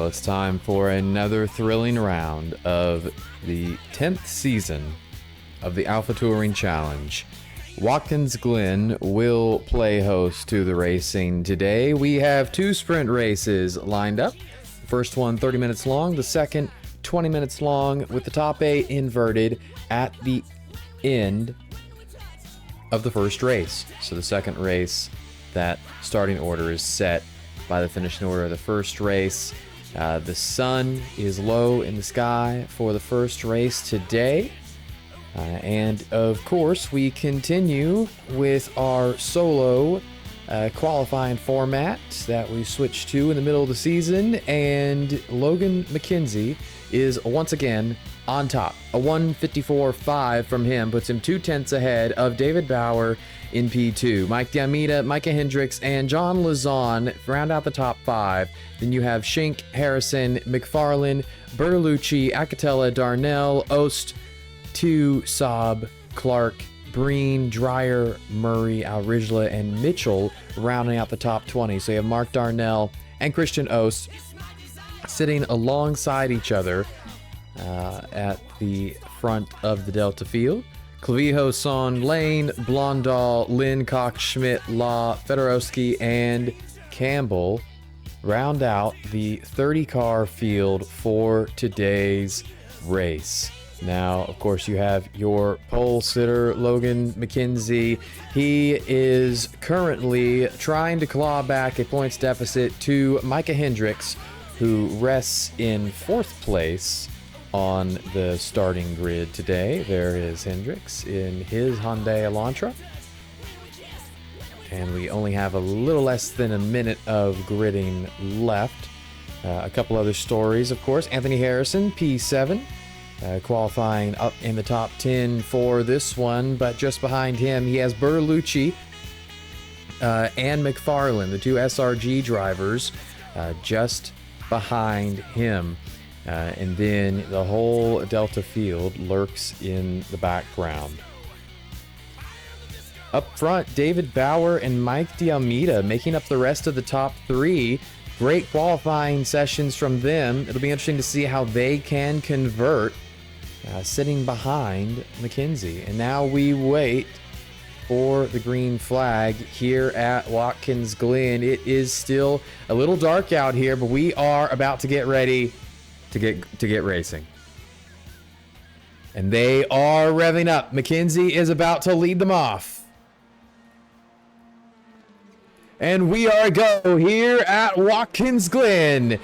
Well, it's time for another thrilling round of the 10th season of the Alpha Touring Challenge. Watkins Glen will play host to the racing today. We have two sprint races lined up. The first one 30 minutes long, the second 20 minutes long, with the top 8 inverted at the end of the first race. So the second race, that starting order is set by the finishing order of the first race. The sun is low in the sky for the first race today. And of course, we continue with our solo qualifying format that we switched to in the middle of the season. And Logan McKenzie is once again on top. A 1:54.5 from him puts him 2/10 ahead of David Bauer in P2. Mike D'Almeida, Micah Hendricks, and John Lazon round out the top 5. Then you have Schenk, Harrison, McFarlane, Bertolucci, Acatella, Darnell, Ost, 2, Saab, Clark, Breen, Dreyer, Murray, Alridgela, and Mitchell rounding out the top 20. So you have Mark Darnell and Christian Ost sitting alongside each other at the front of the Delta field. Clavijo, Son, Lane, Blondal, Lynn, Cox, Schmidt, Law, Fedorowski, and Campbell round out the 30-car field for today's race. Now, of course, you have your pole sitter, Logan McKenzie. He is currently trying to claw back a points deficit to Micah Hendricks, who rests in 4th place on the starting grid today. There is Hendricks in his Hyundai Elantra. And we only have a little less than a minute of gridding left. A couple other stories, of course. Anthony Harrison, P7, qualifying up in the top 10 for this one. But just behind him, he has Bertolucci and McFarlane, the two SRG drivers, just behind him. And then the whole Delta field lurks in the background. Up front, David Bauer and Mike D'Almeida making up the rest of the top 3. Great qualifying sessions from them. It'll be interesting to see how they can convert sitting behind McKenzie. And now we wait for the green flag here at Watkins Glen. It is still a little dark out here, but we are about to get ready to get racing. And they are revving up. McKenzie is about to lead them off. And we are a go here at Watkins Glen.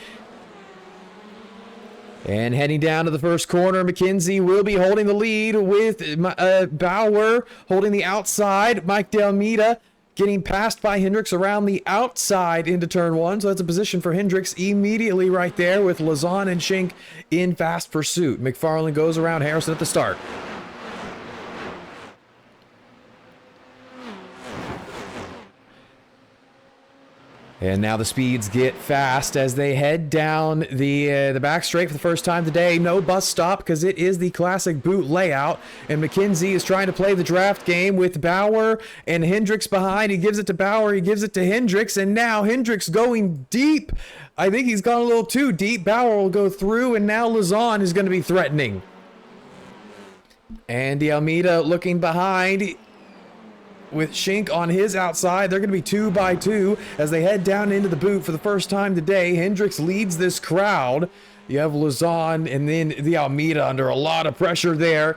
And heading down to the first corner, McKenzie will be holding the lead with Bauer holding the outside. Mike D'Almeida getting passed by Hendricks around the outside into turn 1. So that's a position for Hendricks immediately right there with Lazon and Schenk in fast pursuit. McFarlane goes around Harrison at the start. And now the speeds get fast as they head down the back straight for the first time today. No bus stop because it is the classic boot layout. And McKenzie is trying to play the draft game with Bauer and Hendricks behind. He gives it to Bauer. He gives it to Hendricks. And now Hendricks going deep. I think he's gone a little too deep. Bauer will go through. And now Lazon is going to be threatening. And D'Almeida looking behind with Schenk on his outside. They're going to be 2 by 2 as they head down into the boot for the first time today. Hendricks leads this crowd. You have Lazon and then D'Almeida under a lot of pressure there.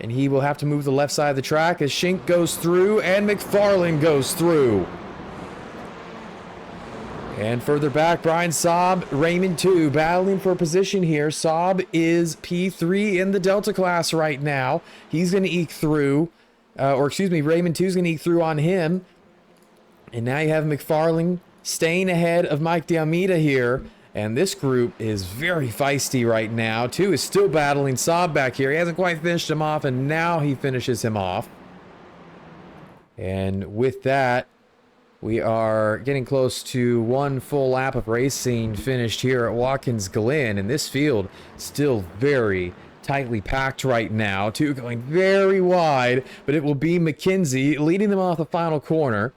And he will have to move the left side of the track as Schenk goes through and McFarlane goes through. And further back, Brian Saab, Raymond 2, battling for position here. Saab is P3 in the Delta class right now. He's going to eke through. Raymond 2 is going to eke through on him. And now you have McFarlane staying ahead of Mike D'Almeida here. And this group is very feisty right now. 2 is still battling Saab back here. He hasn't quite finished him off, and now he finishes him off. And with that, we are getting close to one full lap of racing finished here at Watkins Glen. And this field still very tightly packed right now. 2 going very wide, but it will be McKenzie leading them off the final corner.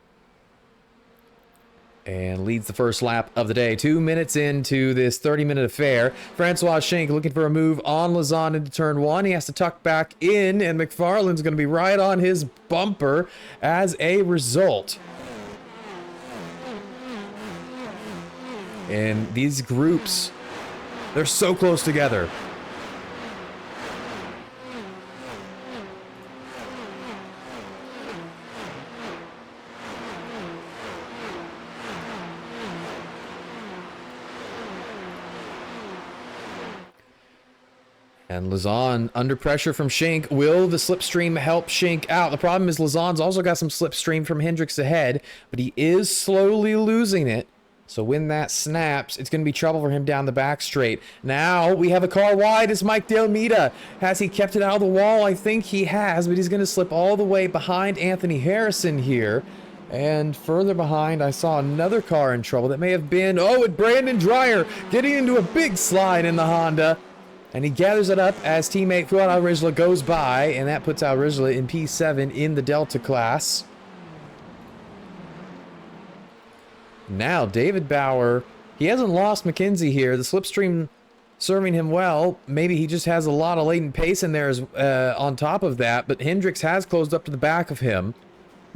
and leads the first lap of the day. 2 minutes into this 30-minute affair. Francois Schenck looking for a move on Lazan into turn one. He has to tuck back in, and McFarlane's going to be right on his bumper as a result. And these groups, they're so close together. And Lazan under pressure from Schenck. Will the slipstream help Schenck out? The problem is Lazan's also got some slipstream from Hendricks ahead, but he is slowly losing it. So when that snaps, it's going to be trouble for him down the back straight. Now we have a car wide. It's Mike De Almeida. Has he kept it out of the wall? I think he has, but he's going to slip all the way behind Anthony Harrison here. And further behind, I saw another car in trouble. That may have been, Brandon Dreyer getting into a big slide in the Honda. And he gathers it up as teammate Fuad Al-Rizla goes by, and that puts Al-Rizla in P7 in the Delta class. Now, David Bauer, he hasn't lost McKenzie here. The slipstream serving him well. Maybe he just has a lot of latent pace in there on top of that, but Hendricks has closed up to the back of him.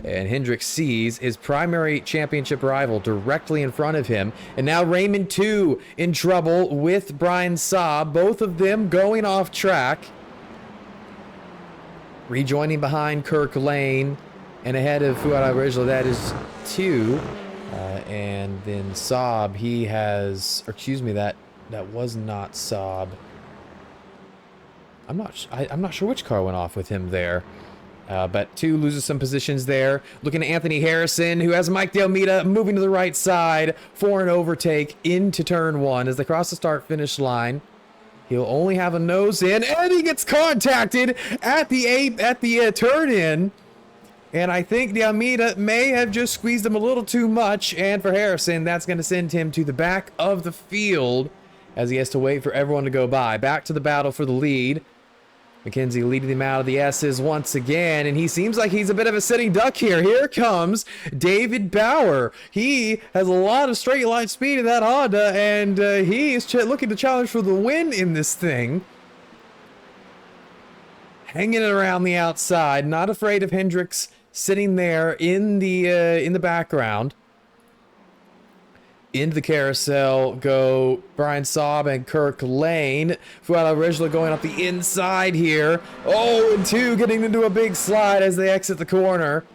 And Hendricks sees his primary championship rival directly in front of him. And now Raymond 2 in trouble with Brian Saab. Both of them going off track. Rejoining behind Kirk Lane. And ahead of Fuad Al-Rizla, that is 2. And then Saab, he has... Or excuse me, that was not Saab. I'm not sure which car went off with him there. But 2 loses some positions there. Looking at Anthony Harrison, who has Mike De Almeida moving to the right side for an overtake into turn 1 as they cross the start-finish line. He'll only have a nose in, and he gets contacted at the turn-in. And I think De Almeida may have just squeezed him a little too much. And for Harrison, that's going to send him to the back of the field as he has to wait for everyone to go by. Back to the battle for the lead. McKenzie leading him out of the S's once again, and he seems like he's a bit of a sitting duck here. Here comes David Bauer. He has a lot of straight line speed in that Honda, and he is looking to challenge for the win in this thing. Hanging it around the outside, not afraid of Hendricks sitting there in the background. Into the carousel go Brian Saab and Kirk Lane. Fuad Al-Rizla going up the inside here. And 2 getting into a big slide as they exit the corner.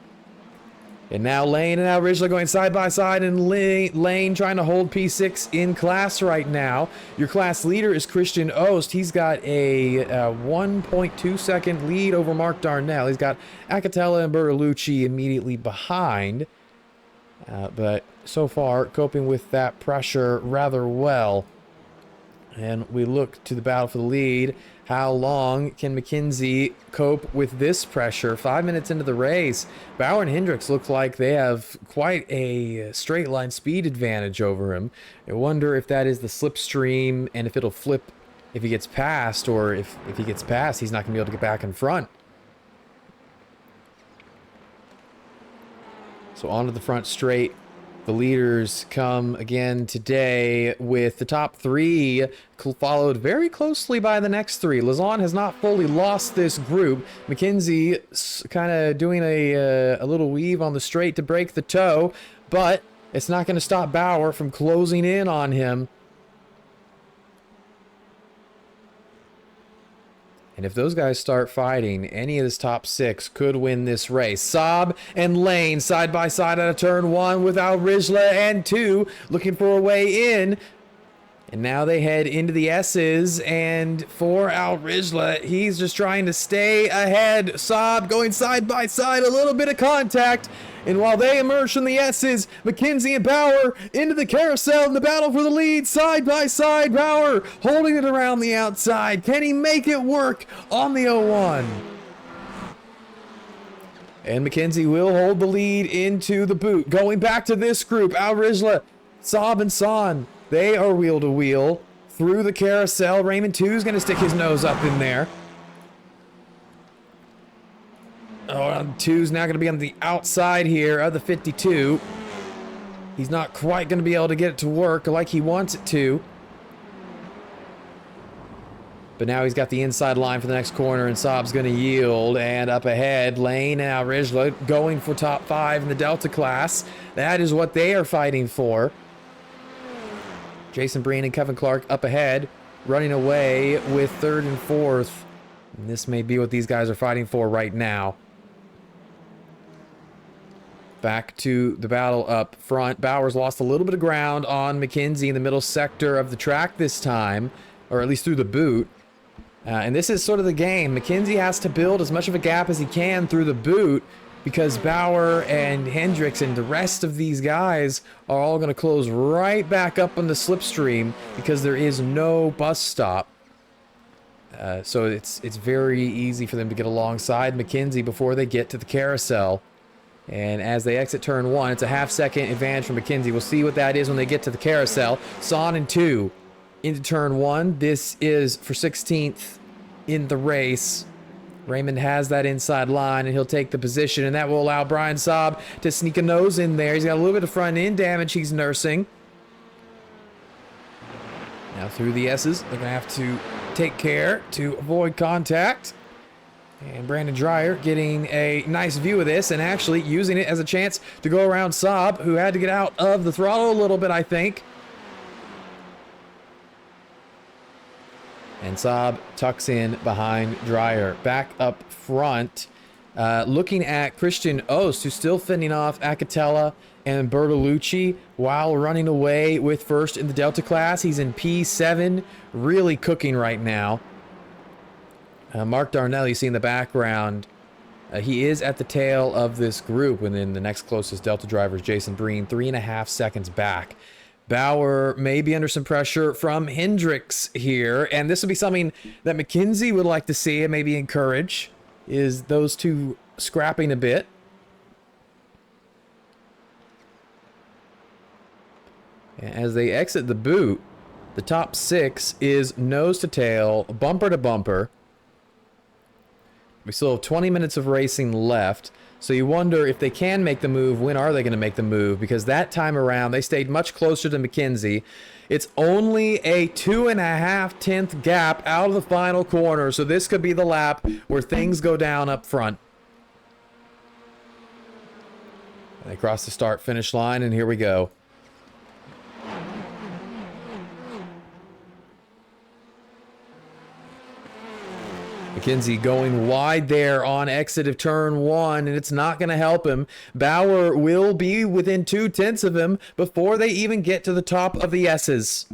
And now Lane and Al-Rizla going side by side, and Lane trying to hold P6 in class right now. Your class leader is Christian Ost. He's got a 1.2 second lead over Mark Darnell. He's got Acatella and Bertolucci immediately behind. But so far, coping with that pressure rather well. And we look to the battle for the lead. How long can McKenzie cope with this pressure? 5 minutes into the race, Bauer and Hendricks look like they have quite a straight line speed advantage over him. I wonder if that is the slipstream and if it'll flip if he gets past, or if he gets past, he's not going to be able to get back in front. So onto the front straight. The leaders come again today with the top 3 followed very closely by the next 3. Lazan has not fully lost this group. McKenzie kind of doing a little weave on the straight to break the toe, but it's not going to stop Bauer from closing in on him. And if those guys start fighting, any of this top 6 could win this race. Saab and Lane side by side out of turn 1 with Al-Rizla and 2 looking for a way in. And now they head into the S's, and for Al-Rizla, he's just trying to stay ahead. Saab going side by side, a little bit of contact. And while they emerge from the S's, McKenzie and Bauer into the carousel in the battle for the lead, side by side. Bauer holding it around the outside. Can he make it work on the 01? And McKenzie will hold the lead into the boot. Going back to this group, Al-Rizla, Saab and San, they are wheel to wheel through the carousel. Raymond 2 is going to stick his nose up in there. 2's now going to be on the outside here of the 52. He's not quite going to be able to get it to work like he wants it to. But now he's got the inside line for the next corner, and Saab's going to yield. And up ahead, Lane and Alrijla going for top 5 in the Delta class. That is what they are fighting for. Jason Breen and Kevin Clark up ahead, running away with 3rd and 4th. And this may be what these guys are fighting for right now. Back to the battle up front. Bowers lost a little bit of ground on McKenzie in the middle sector of the track this time, or at least through the boot. And this is sort of the game. McKenzie has to build as much of a gap as he can through the boot, because Bauer and Hendricks and the rest of these guys are all going to close right back up on the slipstream because there is no bus stop. So it's very easy for them to get alongside McKenzie before they get to the carousel. And as they exit turn 1, it's a half-second advantage for McKenzie. We'll see what that is when they get to the carousel. Son and 2 into turn 1. This is for 16th in the race. Raymond has that inside line, and he'll take the position, and that will allow Brian Saab to sneak a nose in there. He's got a little bit of front-end damage he's nursing. Now through the S's, they're going to have to take care to avoid contact. And Brandon Dreyer getting a nice view of this and actually using it as a chance to go around Saab, who had to get out of the throttle a little bit, I think. And Saab tucks in behind Dreyer. Back up front, looking at Christian Ost, who's still fending off Acatella and Bertolucci while running away with first in the Delta class. He's in P7, really cooking right now. Mark Darnell, you see in the background, he is at the tail of this group, and then the next closest Delta driver is Jason Breen, 3.5 seconds back. Bauer may be under some pressure from Hendricks here, and this would be something that McKenzie would like to see and maybe encourage, is those two scrapping a bit. As they exit the boot, the top 6 is nose to tail, bumper to bumper. We still have 20 minutes of racing left, so you wonder if they can make the move, when are they going to make the move? Because that time around, they stayed much closer to McKenzie. It's only a 2.5 gap out of the final corner, so this could be the lap where things go down up front. They cross the start-finish line, and here we go. McKenzie going wide there on exit of turn 1, and it's not going to help him. Bauer will be within 0.2 of him before they even get to the top of the S's.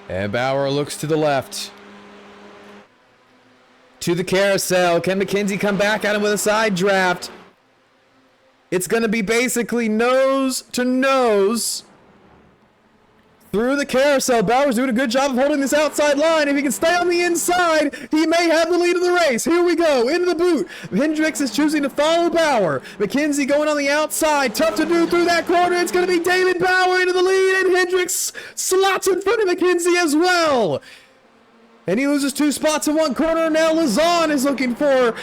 And Bauer looks to the left. To the carousel. Can McKenzie come back at him with a side draft? It's going to be basically nose to nose through the carousel. Bauer's doing a good job of holding this outside line. If he can stay on the inside, he may have the lead of the race. Here we go, into the boot. Hendricks is choosing to follow Bauer. McKenzie going on the outside. Tough to do through that corner. It's going to be David Bauer into the lead, and Hendricks slots in front of McKenzie as well. And he loses 2 spots in one corner. Now Lazon is looking for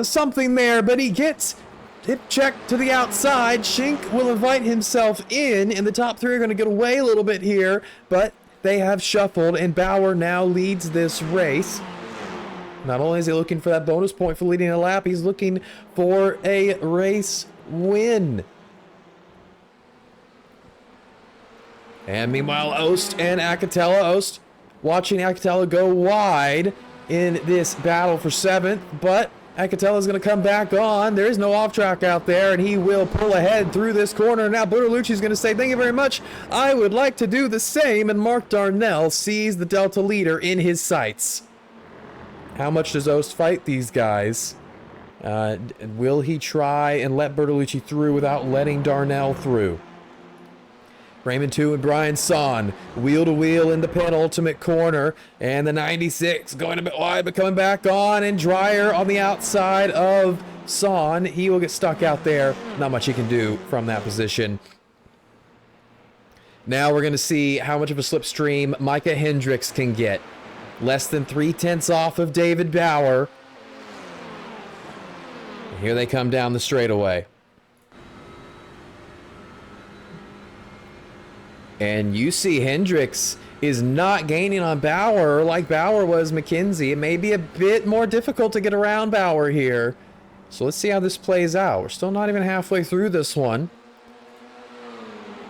something there, but he gets hip check to the outside. Schink will invite himself in, and the top 3 are going to get away a little bit here, but they have shuffled, and Bauer now leads this race. Not only is he looking for that bonus point for leading a lap, he's looking for a race win. And meanwhile, Ost and Acatella. Ost watching Acatella go wide in this battle for 7th, but Acatella is going to come back on. There is no off track out there, and he will pull ahead through this corner. Now Bertolucci is going to say, thank you very much. I would like to do the same, and Mark Darnell sees the Delta leader in his sights. How much does Ost fight these guys? Will he try and let Bertolucci through without letting Darnell through? Raymond 2 and Brian Son, wheel to wheel in the penultimate corner, and the 96 going a bit wide, but coming back on, and Dreyer on the outside of Son. He will get stuck out there. Not much he can do from that position. Now we're going to see how much of a slipstream Micah Hendricks can get. Less than 3/10 off of David Bauer. And here they come down the straightaway. And you see Hendricks is not gaining on Bauer like Bauer was McKenzie. It may be a bit more difficult to get around Bauer here. So let's see how this plays out. We're still not even halfway through this one.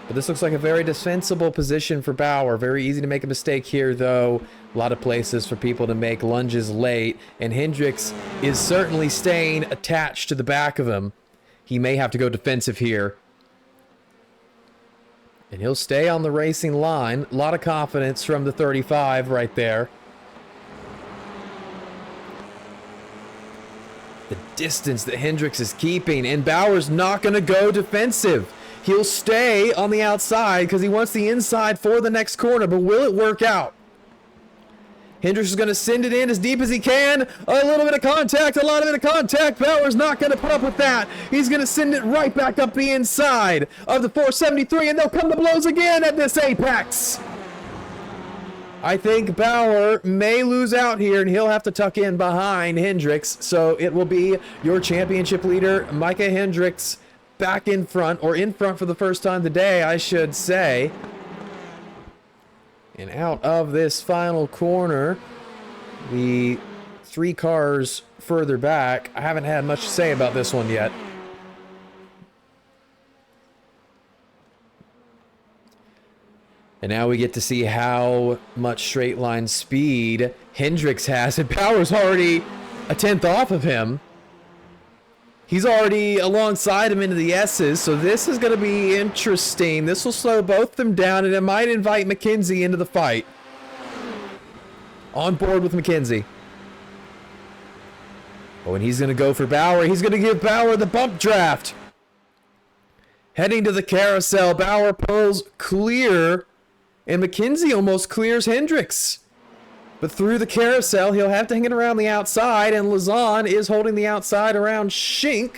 But this looks like a very defensible position for Bauer. Very easy to make a mistake here, though. A lot of places for people to make lunges late. And Hendricks is certainly staying attached to the back of him. He may have to go defensive here. And he'll stay on the racing line. A lot of confidence from the 35 right there. The distance that Hendricks is keeping. And Bauer's not going to go defensive. He'll stay on the outside because he wants the inside for the next corner. But will it work out? Hendricks is going to send it in as deep as he can. A little bit of contact, a lot of contact. Bauer's not going to put up with that. He's going to send it right back up the inside of the 473, and they'll come to blows again at this apex. I think Bauer may lose out here, and he'll have to tuck in behind Hendricks. So it will be your championship leader, Micah Hendricks, back in front, or in front for the first time today, I should say. And out of this final corner, the 3 cars further back. I haven't had much to say about this one yet. And now we get to see how much straight line speed Hendricks has. And Bauer's already a 10th off of him. He's already alongside him into the S's, so this is going to be interesting. This will slow both of them down, and it might invite McKenzie into the fight. On board with McKenzie. Oh, and he's going to go for Bauer. He's going to give Bauer the bump draft. Heading to the carousel, Bauer pulls clear, and McKenzie almost clears Hendricks. But through the carousel, he'll have to hang it around the outside, and Lazan is holding the outside around Schink.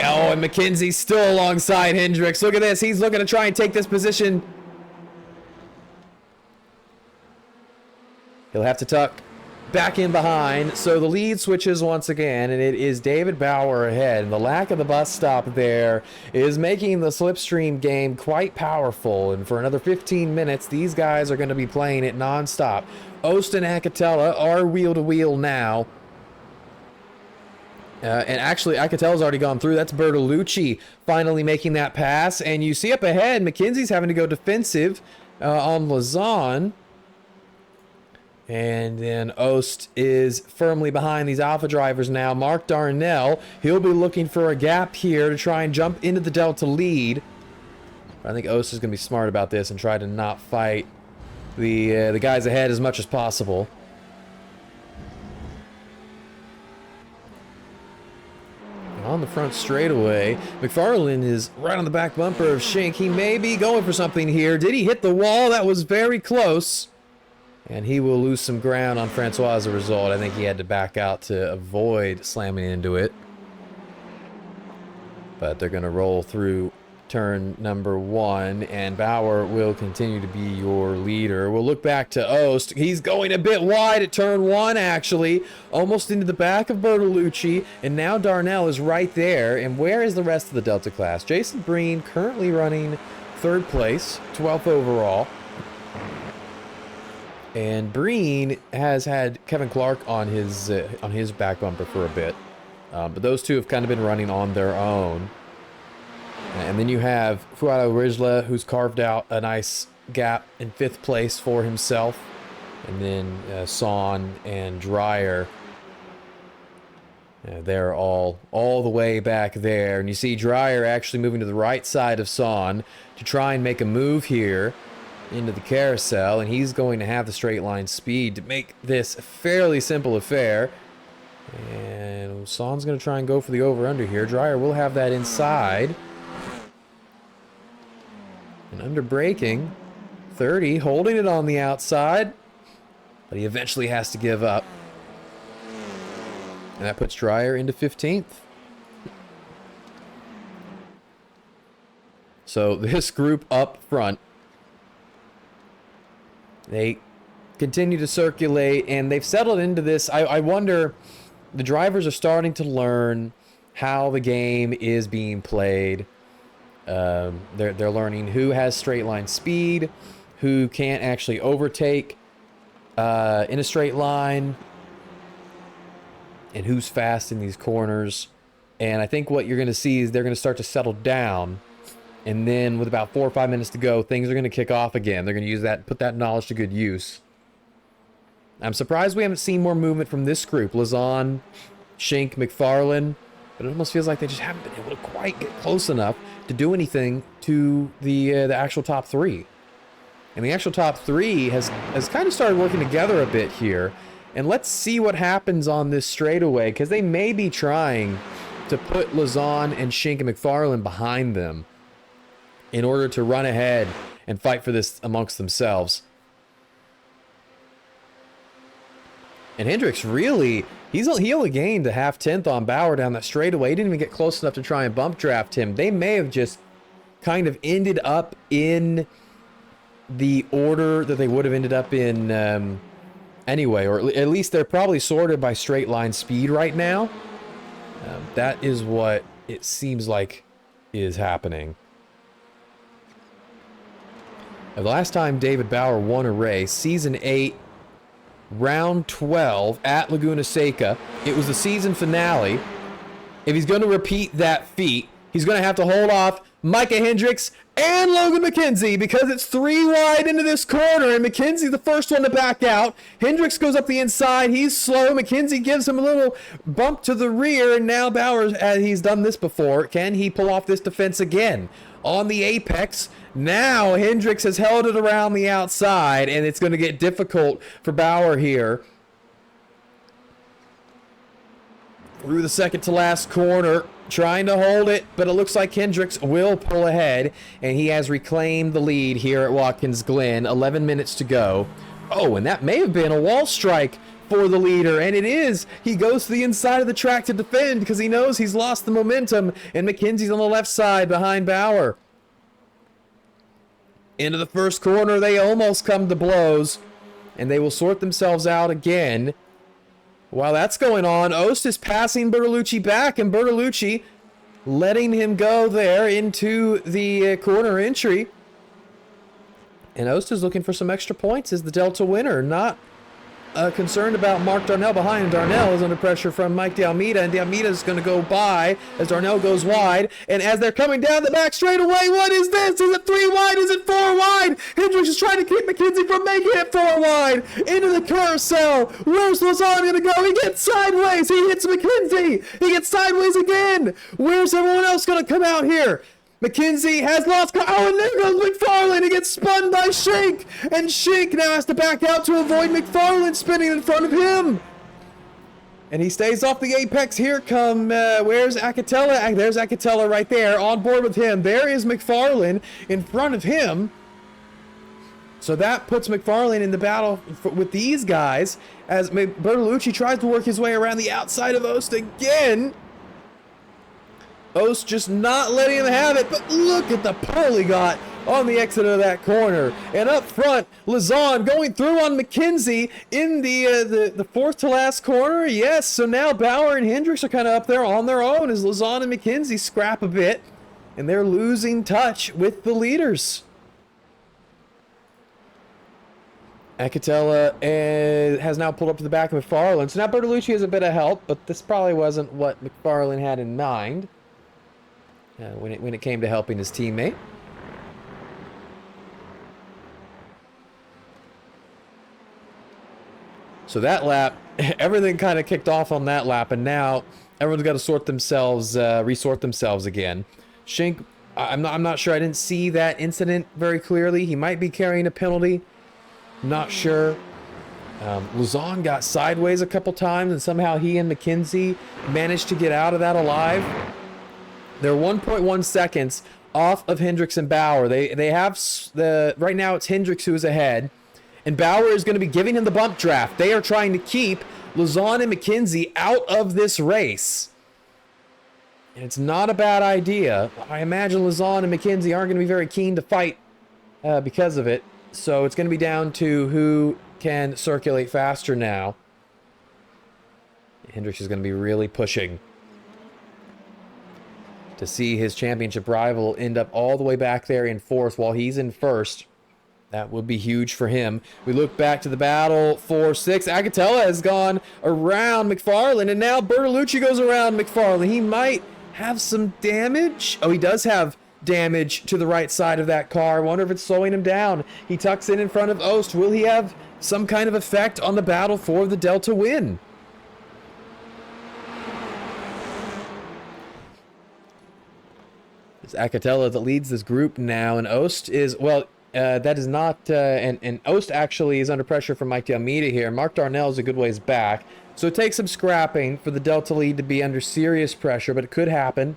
Oh, and McKenzie's still alongside Hendricks. Look at this. He's looking to try and take this position. He'll have to tuck back in behind. So the lead switches once again, and it is David Bauer ahead. And the lack of the bus stop there is making the slipstream game quite powerful. And for another 15 minutes, these guys are going to be playing it nonstop. Ost and Acatella are wheel-to-wheel now. And actually, Acatella's already gone through. That's Bertolucci finally making that pass. And you see up ahead, McKenzie's having to go defensive on Lazan. And then Ost is firmly behind these Alpha drivers now. Mark Darnell, he'll be looking for a gap here to try and jump into the Delta lead. I think Ost is going to be smart about this and try to not fight the guys ahead as much as possible. And on the front straightaway, McFarlane is right on the back bumper of Schink. He may be going for something here. Did he hit the wall? That was very close. And he will lose some ground on Francois as a result. I think he had to back out to avoid slamming into it. But they're going to roll through turn number 1, and Bauer will continue to be your leader. We'll look back to Ost. He's going a bit wide at turn 1, actually. Almost into the back of Bertolucci. And now Darnell is right there. And where is the rest of the Delta class? Jason Breen currently running 3rd place, 12th overall. And Breen has had Kevin Clark on his back bumper for a bit. But those two have kind of been running on their own. And then you have Fuado Rizla, who's carved out a nice gap in 5th place for himself. And then Son and Dreyer. They're all the way back there. And you see Dreyer actually moving to the right side of Son to try and make a move here into the carousel, and he's going to have the straight line speed to make this a fairly simple affair. And Son's going to try and go for the over-under here. Dreyer will have that inside. And under braking, 30, holding it on the outside, but he eventually has to give up. And that puts Dreyer into 15th. So this group up front, they continue to circulate, and they've settled into this. I wonder, the drivers are starting to learn how the game is being played. They're learning who has straight line speed, who can't actually overtake in a straight line, and who's fast in these corners. And I think what you're going to see is they're going to start to settle down. And then with about 4 or 5 minutes to go, things are going to kick off again. They're going to use that, put that knowledge to good use. I'm surprised we haven't seen more movement from this group. Lazan, Shink, McFarlane. But it almost feels like they just haven't been able to quite get close enough to do anything to the actual top three. And the actual top three has kind of started working together a bit here. And let's see what happens on this straightaway, because they may be trying to put Lazan and Shink and McFarlane behind them in order to run ahead and fight for this amongst themselves. And Hendricks really, he only gained a half tenth on Bauer down that straightaway. He didn't even get close enough to try and bump draft him. They may have just kind of ended up in the order that they would have ended up in anyway, or at least they're probably sorted by straight line speed right now. That is what it seems like is happening. The last time David Bauer won a race, season 8, round 12 at Laguna Seca, it was the season finale. If he's going to repeat that feat, he's going to have to hold off Micah Hendricks and Logan McKenzie, because it's 3 wide into this corner, and McKenzie's the first one to back out. Hendricks goes up the inside. He's slow. McKenzie gives him a little bump to the rear, and now Bauer, he's done this before. Can he pull off this defense again? On the apex, now Hendricks has held it around the outside, and it's going to get difficult for Bauer here. Through the second to last corner, trying to hold it, but it looks like Hendricks will pull ahead, and he has reclaimed the lead here at Watkins Glen. 11 minutes to go. Oh, and that may have been a wall strike for the leader, and it is. He goes to the inside of the track to defend because he knows he's lost the momentum, and McKenzie's on the left side behind Bauer. Into the first corner, they almost come to blows, and they will sort themselves out again. While that's going on, Ost is passing Bertolucci back, and Bertolucci letting him go there into the corner entry. And Ost is looking for some extra points as the Delta winner, not concerned about Mark Darnell behind. Darnell is under pressure from Mike DeAlmeida, and DeAlmeida is going to go by as Darnell goes wide. And as they're coming down the back straightaway, what is this? Is it 3 wide? Is it 4 wide? Hendricks is trying to keep McKenzie from making it 4 wide. Into the carousel. Where's Lazan going to go? He gets sideways. He hits McKenzie. He gets sideways again. Where's everyone else going to come out here? McKenzie has lost. Oh, and there goes McFarlane. He gets spun by Shink. And Shink now has to back out to avoid McFarlane spinning in front of him. And he stays off the apex. Here come, where's Acatella? There's Acatella right there on board with him. There is McFarlane in front of him. So that puts McFarlane in the battle with these guys as Bertolucci tries to work his way around the outside of Ost again. Ost just not letting him have it, but look at the pull he got on the exit of that corner. And up front, Lazan going through on McKenzie in the fourth to last corner. Yes, so now Bauer and Hendricks are kind of up there on their own as Lazan and McKenzie scrap a bit, and they're losing touch with the leaders. Acatella has now pulled up to the back of McFarlane. So now Bertolucci has a bit of help, but this probably wasn't what McFarlane had in mind. When it came to helping his teammate. So that lap, everything kind of kicked off on that lap, and now everyone's got to resort themselves again. Shink, I'm not sure. I didn't see that incident very clearly. He might be carrying a penalty. Not sure. Lazan got sideways a couple times, and somehow he and McKenzie managed to get out of that alive. They're 1.1 seconds off of Hendricks and Bauer. They have right now it's Hendricks who is ahead, and Bauer is going to be giving him the bump draft. They are trying to keep Lazan and McKenzie out of this race. And it's not a bad idea. I imagine Lazan and McKenzie aren't going to be very keen to fight because of it. So it's going to be down to who can circulate faster now. Hendricks is going to be really pushing to see his championship rival end up all the way back there in fourth while he's in first. That would be huge for him. We look back to the battle for 6. Agatella has gone around McFarlane, and now Bertolucci goes around McFarlane. He might have some damage. Oh, he does have damage to the right side of that car. I wonder if it's slowing him down. He tucks in front of Ost. Will he have some kind of effect on the battle for the Delta win? It's Agatella that leads this group now, and Ost is, well, that is not, and Ost actually is under pressure from Mike Almeida here. Mark Darnell is a good ways back. So it takes some scrapping for the Delta lead to be under serious pressure, but it could happen.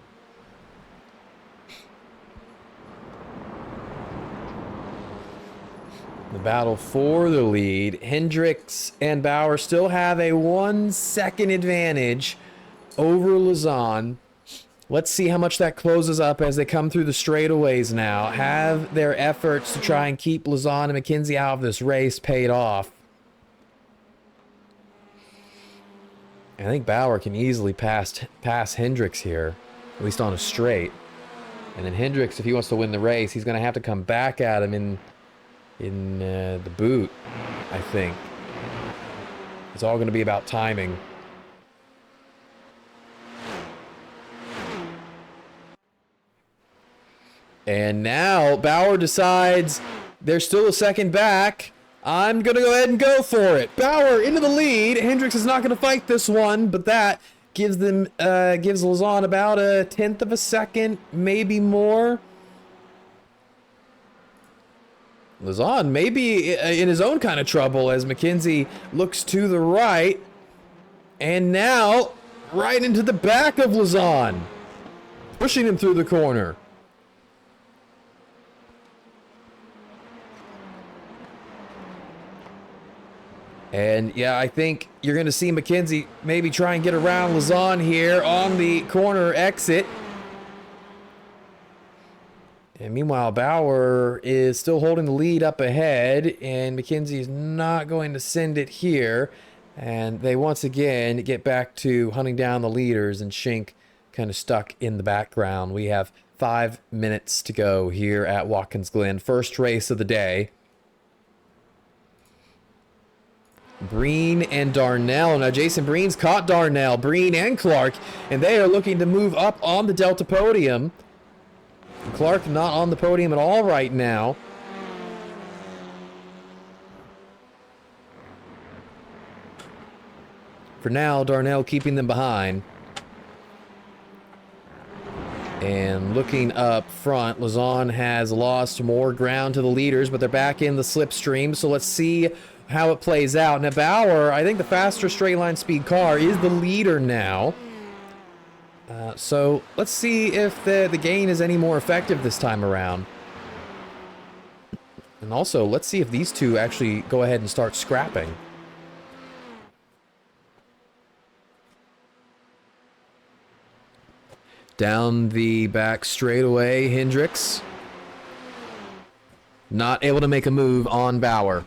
The battle for the lead. Hendricks and Bauer still have a 1 second advantage over Luzon. Let's see how much that closes up as they come through the straightaways now. Have their efforts to try and keep Luzon and McKenzie out of this race paid off. I think Bauer can easily pass Hendricks here, at least on a straight. And then Hendricks, if he wants to win the race, he's going to have to come back at him in the boot, I think. It's all going to be about timing. And now Bauer decides there's still a second back. I'm going to go ahead and go for it. Bauer into the lead. Hendricks is not going to fight this one, but that gives them gives Luzon about a 1/10 of a second, maybe more. Luzon may be in his own kind of trouble as McKenzie looks to the right. And now right into the back of Luzon, pushing him through the corner. And yeah, I think you're going to see McKenzie maybe try and get around Luzon here on the corner exit. And meanwhile, Bauer is still holding the lead up ahead, and McKenzie is not going to send it here. And they once again get back to hunting down the leaders, and Schink kind of stuck in the background. We have 5 minutes to go here at Watkins Glen. First race of the day. Breen and Darnell. Now Jason Breen's caught Darnell, Breen and Clark, and they are looking to move up on the Delta podium. Clark not on the podium at all right now. For now, Darnell keeping them behind. And looking up front, Luzon has lost more ground to the leaders, but they're back in the slipstream, so let's see how it plays out. Now Bauer, I think the faster straight line speed car, is the leader now. So let's see if the gain is any more effective this time around. And also, let's see if these two actually go ahead and start scrapping. Down the back straightaway, Hendricks. Not able to make a move on Bauer.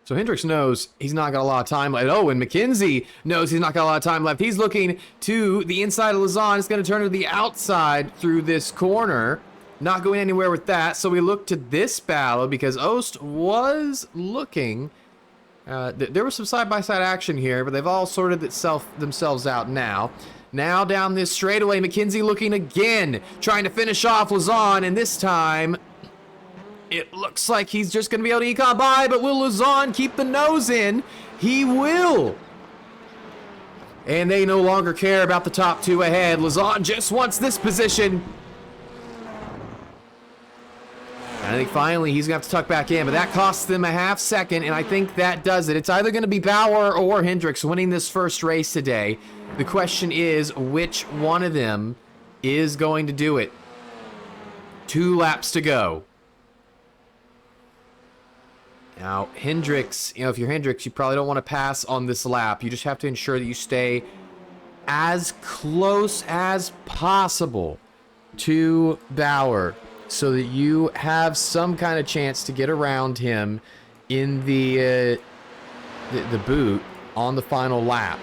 So Hendricks knows he's not got a lot of time left. Oh, and McKenzie knows he's not got a lot of time left. He's looking to the inside of Luzon. It's going to turn to the outside through this corner. Not going anywhere with that. So we look to this battle because Ost was looking. There was some side-by-side action here, but they've all sorted themselves out now. Now down this straightaway, McKenzie looking again, trying to finish off Luzon, and this time it looks like he's just going to be able to econ by, but will Luzon keep the nose in? He will. And they no longer care about the top two ahead. Luzon just wants this position. And I think finally he's going to have to tuck back in, but that costs them a half second, and I think that does it. It's either going to be Bauer or Hendricks winning this first race today. The question is, which one of them is going to do it? 2 laps to go. Now, Hendricks, if you're Hendricks, you probably don't want to pass on this lap. You just have to ensure that you stay as close as possible to Bauer so that you have some kind of chance to get around him in the boot on the final lap.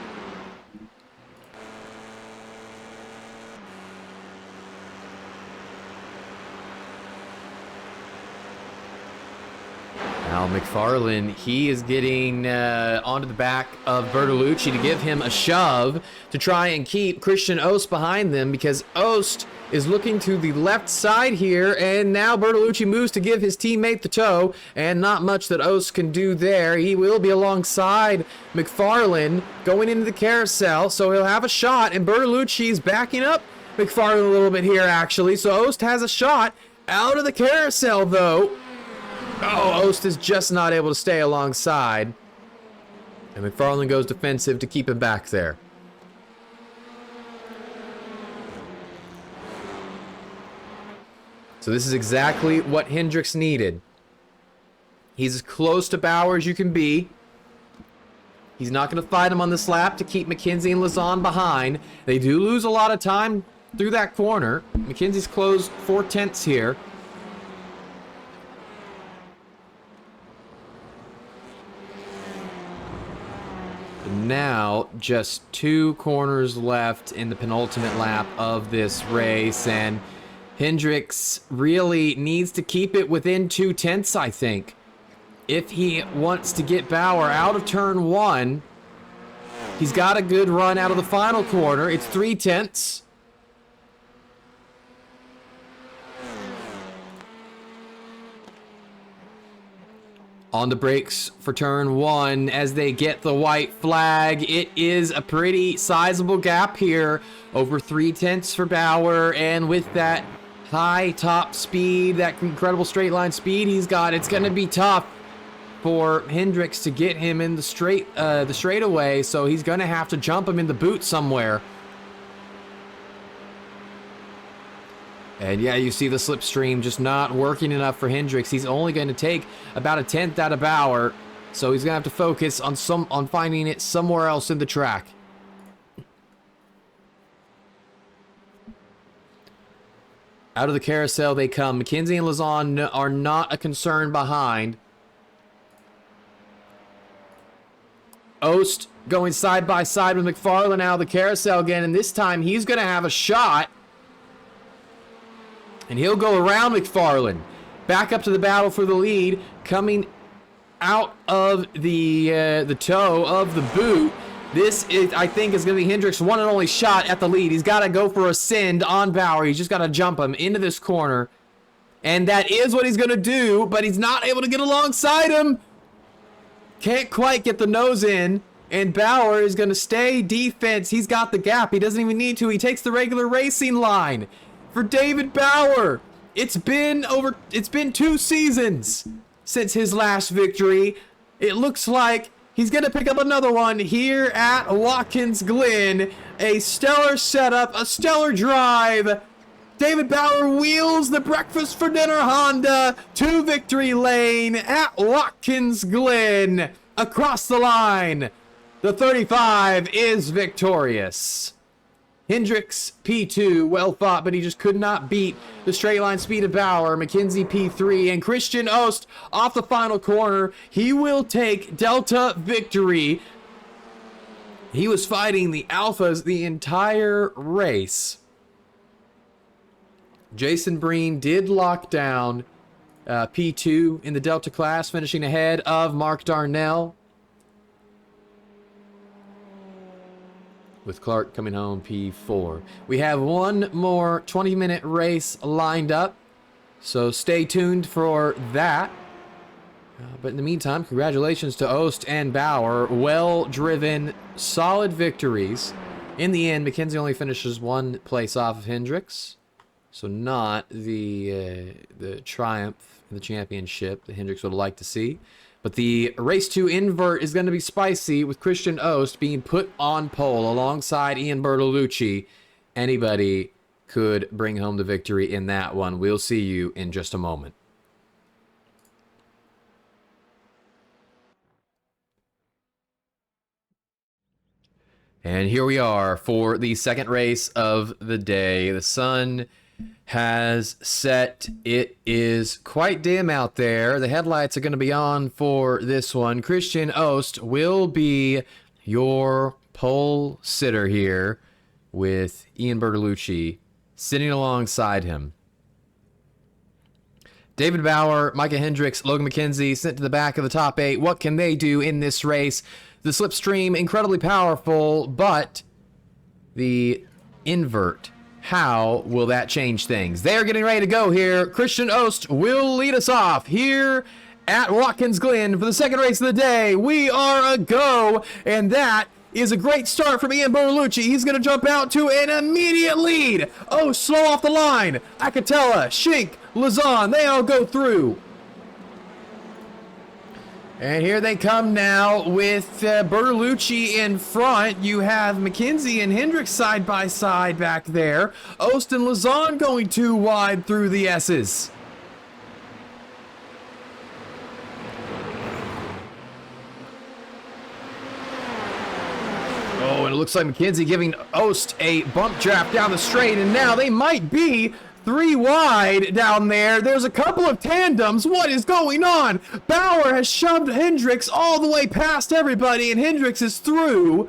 Now McFarlane, he is getting onto the back of Bertolucci to give him a shove to try and keep Christian Ost behind them, because Ost is looking to the left side here, and now Bertolucci moves to give his teammate the tow, and not much that Ost can do there. He will be alongside McFarlane going into the carousel, so he'll have a shot, and Bertolucci's backing up McFarlane a little bit here, actually, so Ost has a shot out of the carousel, though. Oh, Ost is just not able to stay alongside. And McFarlane goes defensive to keep him back there. So this is exactly what Hendricks needed. He's as close to Bauer as you can be. He's not going to fight him on this lap to keep McKenzie and Lazan behind. They do lose a lot of time through that corner. McKenzie's closed 4/10 here. Now, just 2 corners left in the penultimate lap of this race, and Hendricks really needs to keep it within 2/10, I think. If he wants to get Bauer out of turn 1, he's got a good run out of the final corner. It's 3/10. On the brakes for turn 1 as they get the white flag. It is a pretty sizable gap here, over 3/10 for Bauer, and with that high top speed, that incredible straight line speed he's got, it's going to be tough for Hendricks to get him in the straightaway, so he's going to have to jump him in the boot somewhere. And yeah, you see the slipstream just not working enough for Hendricks. He's only going to take about 1/10 out of Bauer, so he's going to have to focus on finding it somewhere else in the track. Out of the carousel they come. McKenzie and Lazan are not a concern behind. Ost going side by side with McFarlane out of the carousel again, and this time he's going to have a shot. And he'll go around McFarlane. Back up to the battle for the lead. Coming out of the toe of the boot. This, I think, is going to be Hendricks' one and only shot at the lead. He's got to go for a send on Bauer. He's just got to jump him into this corner. And that is what he's going to do, but he's not able to get alongside him. Can't quite get the nose in. And Bauer is going to stay defense. He's got the gap. He doesn't even need to. He takes the regular racing line. For David Bauer, it's been 2 seasons since his last victory. It looks like he's going to pick up another one here at Watkins Glen. A stellar setup, a stellar drive. David Bauer wheels the breakfast for dinner Honda to victory lane at Watkins Glen. Across the line, the 35 is victorious. Hendricks, P2, well fought, but he just could not beat the straight line speed of Bauer. McKenzie, P3, and Christian Ost off the final corner. He will take Delta victory. He was fighting the Alphas the entire race. Jason Breen did lock down P2 in the Delta class, finishing ahead of Mark Darnell, with Clark coming home P4. We have one more 20-minute race lined up, so stay tuned for that. But in the meantime, congratulations to Ost and Bauer. Well-driven, solid victories. In the end, McKenzie only finishes 1 place off of Hendricks, so not the triumph in the championship that Hendricks would have liked to see. But the race 2 invert is going to be spicy, with Christian Ost being put on pole alongside Ian Bertolucci. Anybody could bring home the victory in that one. We'll see you in just a moment. And here we are for the second race of the day. The sun has set. It is quite dim out there. The headlights are going to be on for this one. Christian Ost will be your pole sitter here with Ian Bertolucci sitting alongside him. David Bauer, Micah Hendricks, Logan McKenzie sent to the back of the top 8. What can they do in this race? The slipstream, incredibly powerful, but the invert, how will that change things? They're getting ready to go here. Christian Ost will lead us off here at Watkins Glen for the second race of the day. We are a go, and that is a great start from Ian Bertolucci. He's going to jump out to an immediate lead. Oh, slow off the line. Acatella, Schink, Lazan, they all go through. And here they come now with Bertolucci in front. You have McKenzie and Hendricks side by side back there. Ost and Lazan going too wide through the S's. Oh, and it looks like McKenzie giving Ost a bump draft down the straight, and now they might be 3 wide down there. There's a couple of tandems. What is going on? Bauer has shoved Hendricks all the way past everybody, and Hendricks is through.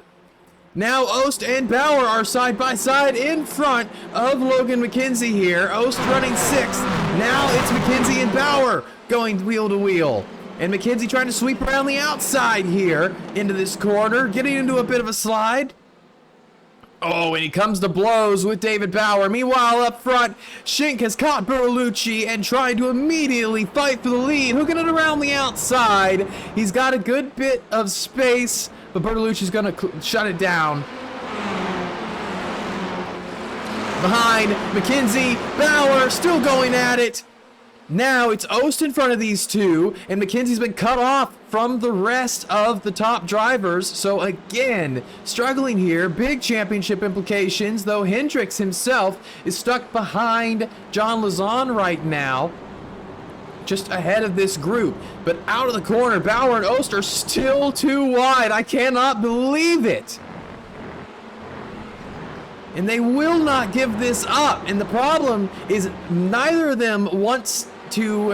Now Ost and Bauer are side by side in front of Logan McKenzie here. Ost running 6th. Now it's McKenzie and Bauer going wheel to wheel. And McKenzie trying to sweep around the outside here into this corner, getting into a bit of a slide. Oh, and he comes to blows with David Bauer. Meanwhile, up front, Schink has caught Bertolucci and tried to immediately fight for the lead. Hooking it around the outside. He's got a good bit of space, but Bertolucci's going to shut it down. Behind, McKenzie, Bauer still going at it. Now it's Ost in front of these two, and McKenzie's been cut off from the rest of the top drivers. So again, struggling here, big championship implications, though Hendricks himself is stuck behind John Lazan right now, just ahead of this group. But out of the corner, Bauer and Ost are still too wide. I cannot believe it. And they will not give this up. And the problem is neither of them wants to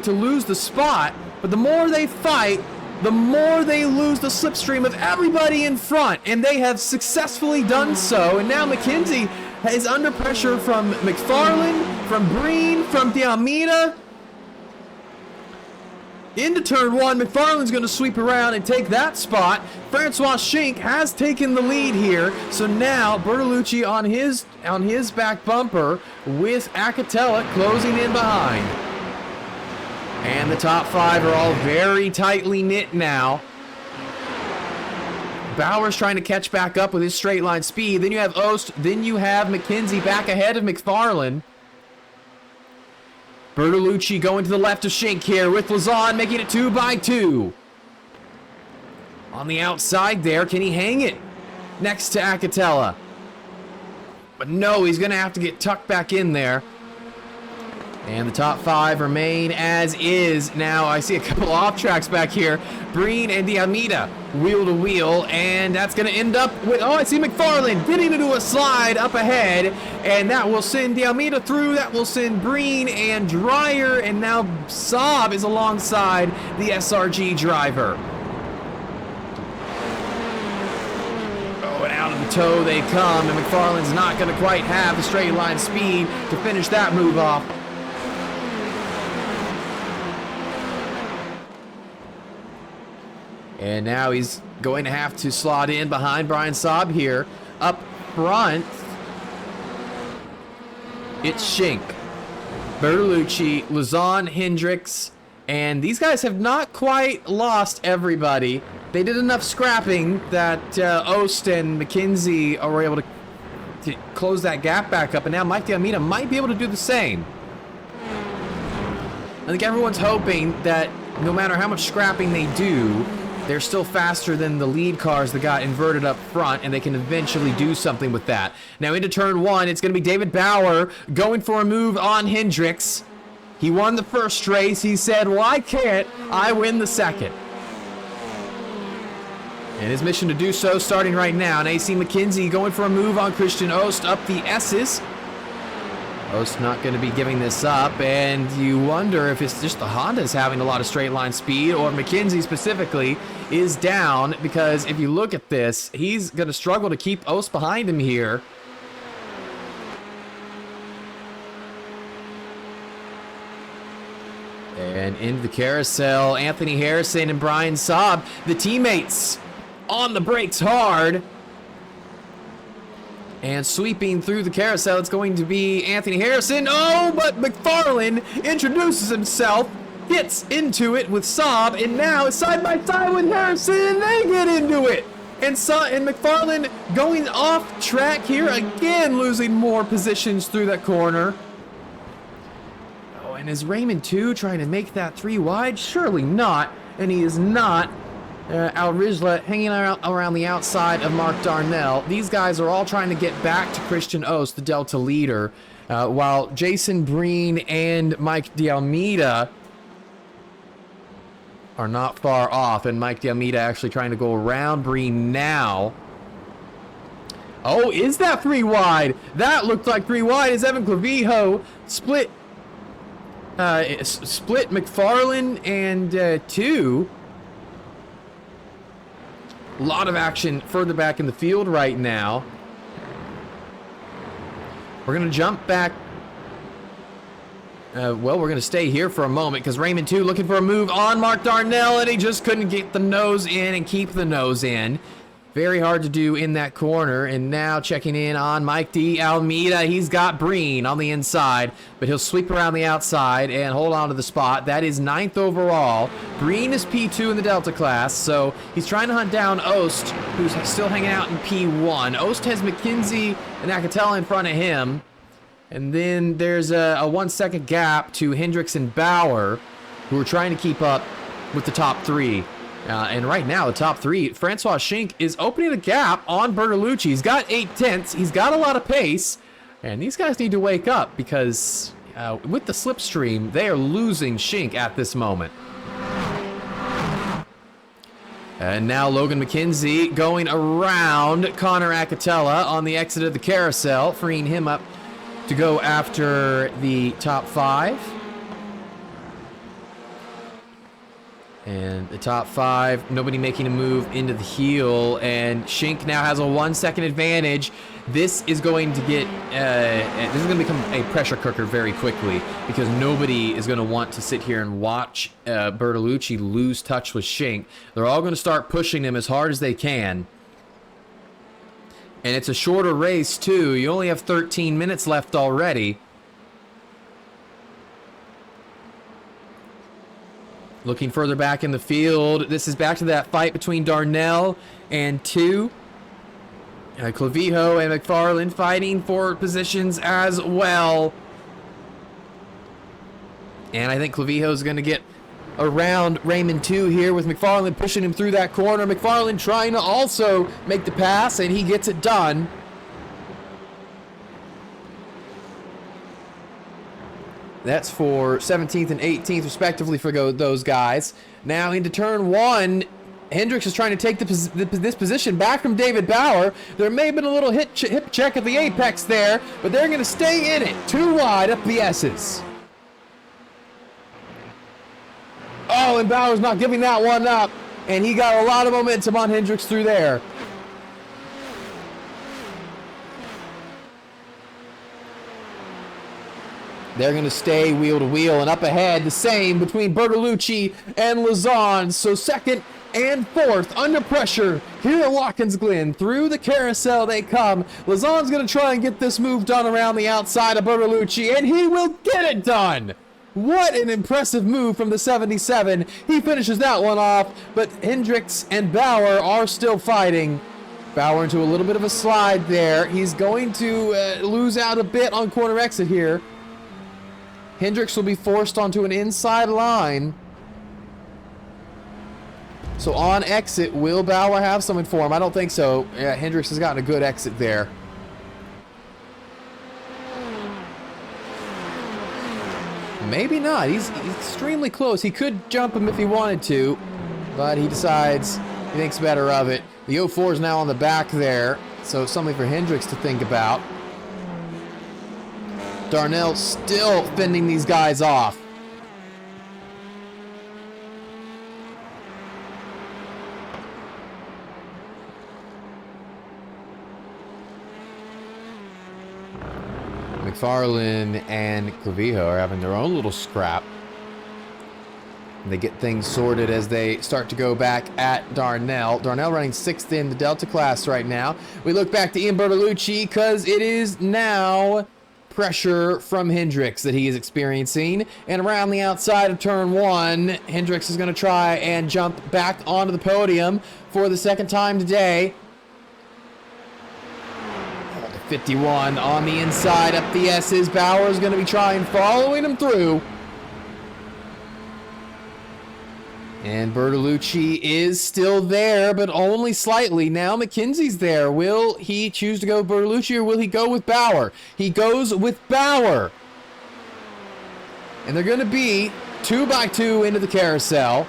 lose the spot, but the more they fight, the more they lose the slipstream of everybody in front, and they have successfully done so. And now McKenzie is under pressure from McFarlane, from Breen, from D'Almeida. Into turn 1, McFarlane's going to sweep around and take that spot. Francois Schink has taken the lead here, so now Bertolucci on his back bumper with Acatella closing in behind. And the top 5 are all very tightly knit now. Bauer's trying to catch back up with his straight line speed. Then you have Ost, then you have McKenzie back ahead of McFarlane. Bertolucci going to the left of Schink here with Lazan making it 2 by 2. On the outside there, can he hang it next to Acatella? But no, he's going to have to get tucked back in there. And the top 5 remain as is. Now I see a couple off tracks back here. Breen and D'Almeida wheel to wheel, and that's going to end up with, oh, I see McFarlane getting into a slide up ahead, and that will send D'Almeida through. That will send Breen and Dreyer, and now Saab is alongside the SRG driver. Oh, and out of the toe they come, and McFarlane's not going to quite have the straight line speed to finish that move off. And now he's going to have to slot in behind Brian Saab here. Up front, it's Schink, Bertolucci, Lazan, Hendricks, and these guys have not quite lost everybody. They did enough scrapping that Ost and McKenzie were able to close that gap back up, and now Mike D'Almeida might be able to do the same. I think everyone's hoping that no matter how much scrapping they do, they're still faster than the lead cars that got inverted up front, and they can eventually do something with that. Now into turn 1, it's going to be David Bauer going for a move on Hendricks. He won the first race. He said, why can't I win the second? And his mission to do so starting right now. And AC McKenzie going for a move on Christian Ost up the S's. Ost not going to be giving this up, and you wonder if it's just the Hondas having a lot of straight line speed, or McKenzie specifically is down, because if you look at this, he's going to struggle to keep Ost behind him here. And into the carousel, Anthony Harrison and Brian Saab, the teammates on the brakes hard. And sweeping through the carousel, it's going to be Anthony Harrison. Oh, but McFarlane introduces himself, gets into it with Saab, and now it's side by side with Harrison, and they get into it. And McFarlane going off track here, again losing more positions through that corner. Oh, and is Raymond 2 trying to make that 3 wide? Surely not, and he is not. Al Rizla hanging around the outside of Mark Darnell. These guys are all trying to get back to Christian Ost, the Delta leader, while Jason Breen and Mike D'Almeida are not far off, and Mike D'Almeida actually trying to go around Breen now. Oh, is that 3 wide? That looked like 3 wide as Evan Clavijo split McFarlane and 2. A lot of action further back in the field right now. We're going to jump back. Well, we're going to stay here for a moment because Raymond 2 looking for a move on Mark Darnell, and he just couldn't get the nose in and keep the nose in. Very hard to do in that corner. And now checking in on Mike D'Almeida. He's got Breen on the inside, but he'll sweep around the outside and hold on to the spot. That is 9th overall. Breen is P2 in the Delta class, so he's trying to hunt down Ost, who's still hanging out in P1. Ost has McKenzie and Acatella in front of him. And then there's a 1-second gap to Hendricks and Bauer, who are trying to keep up with the top 3. And right now, the top 3, Francois Schink is opening a gap on Bertolucci. He's got 8/10. He's got a lot of pace. And these guys need to wake up because with the slipstream, they are losing Schink at this moment. And now Logan McKenzie going around Connor Acatella on the exit of the carousel, freeing him up to go after the top 5. And the top 5, nobody making a move into the heel, and Schink now has a 1-second advantage. This is going to get, this is going to become a pressure cooker very quickly because nobody is going to want to sit here and watch Bertolucci lose touch with Schink. They're all going to start pushing him as hard as they can. And it's a shorter race too. You only have 13 minutes left already. Looking further back in the field, this is back to that fight between Darnell and 2. Clavijo and McFarlane fighting for positions as well. And I think Clavijo is going to get around Raymond 2 here with McFarlane pushing him through that corner. McFarlane trying to also make the pass, and he gets it done. That's for 17th and 18th, respectively, for those guys. Now into turn 1, Hendricks is trying to take this position back from David Bauer. There may have been a little hip check at the apex there, but they're going to stay in it. 2 wide up the S's. Oh, and Bauer's not giving that one up, and he got a lot of momentum on Hendricks through there. They're going to stay wheel to wheel, and up ahead, the same between Bertolucci and Lazan. So 2nd and 4th under pressure here at Watkins Glen. Through the carousel they come. Lazan's going to try and get this move done around the outside of Bertolucci, and he will get it done. What an impressive move from the 77. He finishes that one off, but Hendricks and Bauer are still fighting. Bauer into a little bit of a slide there. He's going to lose out a bit on corner exit here. Hendricks will be forced onto an inside line. So on exit, will Bauer have someone for him? I don't think so. Yeah, Hendricks has gotten a good exit there. Maybe not. He's extremely close. He could jump him if he wanted to, but he decides he thinks better of it. The 04 is now on the back there, so something for Hendricks to think about. Darnell still fending these guys off. McFarlane and Clavijo are having their own little scrap. They get things sorted as they start to go back at Darnell. Darnell running 6th in the Delta class right now. We look back to Ian Bertolucci because it is now pressure from Hendricks that he is experiencing. And around the outside of turn 1, Hendricks is going to try and jump back onto the podium for the second time today. 51 on the inside up the S's. Bauer is going to be trying following him through. And Bertolucci is still there, but only slightly. Now McKenzie's there. Will he choose to go with Bertolucci or will he go with Bauer? He goes with Bauer. And they're going to be 2x2 into the carousel.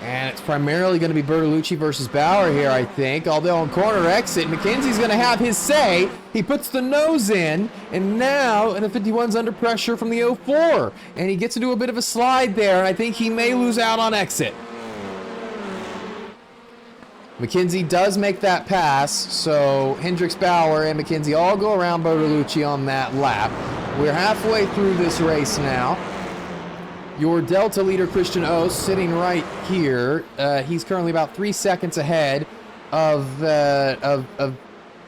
And it's primarily going to be Bertolucci versus Bauer here, I think. Although on corner exit, McKenzie's going to have his say. He puts the nose in, and now the 51's under pressure from the 04. And he gets to do a bit of a slide there, and I think he may lose out on exit. McKenzie does make that pass, so Hendricks, Bauer, and McKenzie all go around Bertolucci on that lap. We're halfway through this race now. Your Delta leader, Christian O, sitting right here. He's currently about 3 seconds ahead of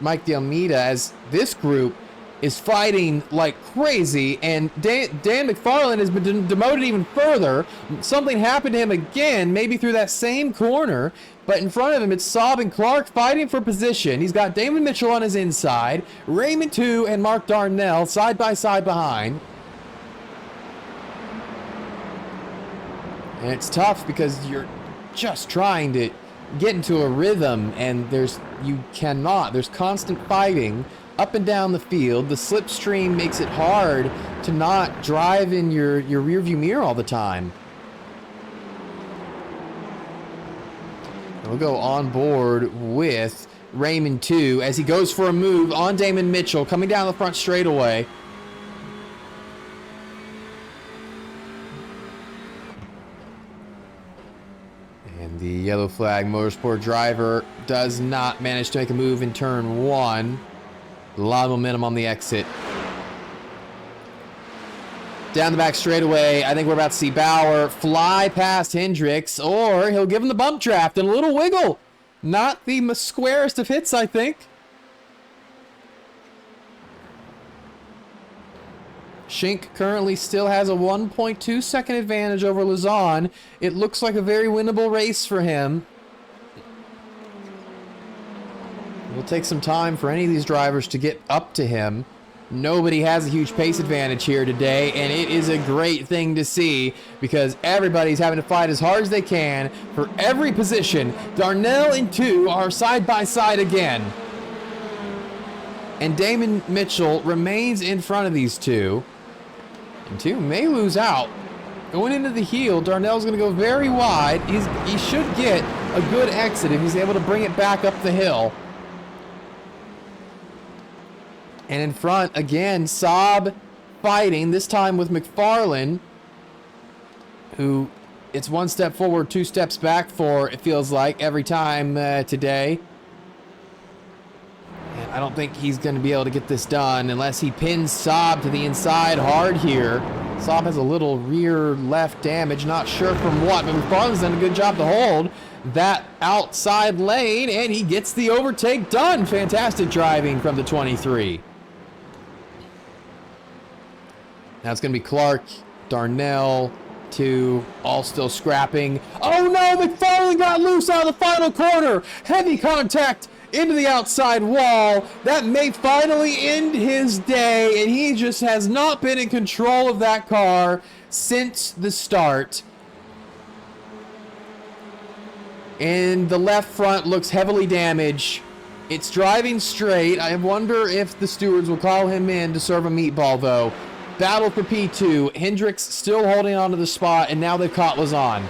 Mike De Almeida, as this group is fighting like crazy, and Dan McFarlane has been demoted even further. Something happened to him again, maybe through that same corner, but in front of him, it's Saab and Clark fighting for position. He's got Damon Mitchell on his inside, Raymond 2 and Mark Darnell side by side behind. And it's tough because you're just trying to get into a rhythm, and there's constant fighting up and down the field. The slipstream makes it hard to not drive in your rearview mirror all the time. And we'll go on board with Raymond 2 as he goes for a move on Damon Mitchell coming down the front straightaway. And the yellow flag motorsport driver does not manage to make a move in turn 1. A lot of momentum on the exit. Down the back straightaway, I think we're about to see Bauer fly past Hendricks, or he'll give him the bump draft and a little wiggle. Not the squarest of hits, I think. Schink currently still has a 1.2 second advantage over Luzon. It looks like a very winnable race for him. It'll take some time for any of these drivers to get up to him. Nobody has a huge pace advantage here today, and it is a great thing to see because everybody's having to fight as hard as they can for every position. Darnell and 2 are side by side again. And Damon Mitchell remains in front of these two. And 2 may lose out. Going into the heel, Darnell's going to go very wide. He should get a good exit if he's able to bring it back up the hill. And in front, again, Saab fighting, this time with McFarlane, who it's 1 step forward, 2 steps back for, it feels like, every time today. And I don't think he's going to be able to get this done unless he pins Saab to the inside hard here. Saab has a little rear left damage, not sure from what, but McFarlane's done a good job to hold that outside lane, and he gets the overtake done. Fantastic driving from the 23. Now it's going to be Clark, Darnell, 2, all still scrapping. Oh no, McFarlane got loose out of the final corner. Heavy contact into the outside wall. That may finally end his day, and he just has not been in control of that car since the start. And the left front looks heavily damaged. It's driving straight. I wonder if the stewards will call him in to serve a meatball, though. Battle for P2. Hendricks still holding on to the spot, and now they've caught Luzon.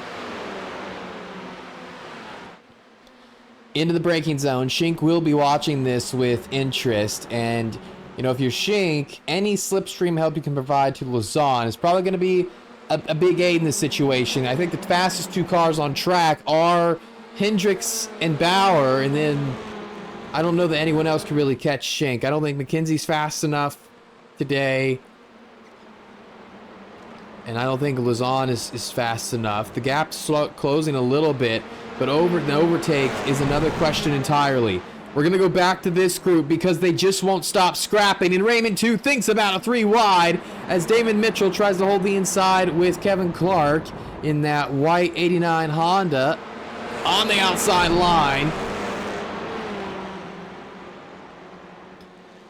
into the braking zone. Schink will be watching this with interest, and you know, if you're Schink, any slipstream help you can provide to Luzon is probably going to be a big aid in this situation. I think the fastest 2 cars on track are Hendricks and Bauer, and then I don't know that anyone else can really catch Schink. I don't think McKenzie's fast enough today, and I don't think Luzon is fast enough. The gap's closing a little bit, but the overtake is another question entirely. We're going to go back to this group because they just won't stop scrapping. And Raymond, too, thinks about a 3 wide as Damon Mitchell tries to hold the inside with Kevin Clark in that white 89 Honda on the outside line.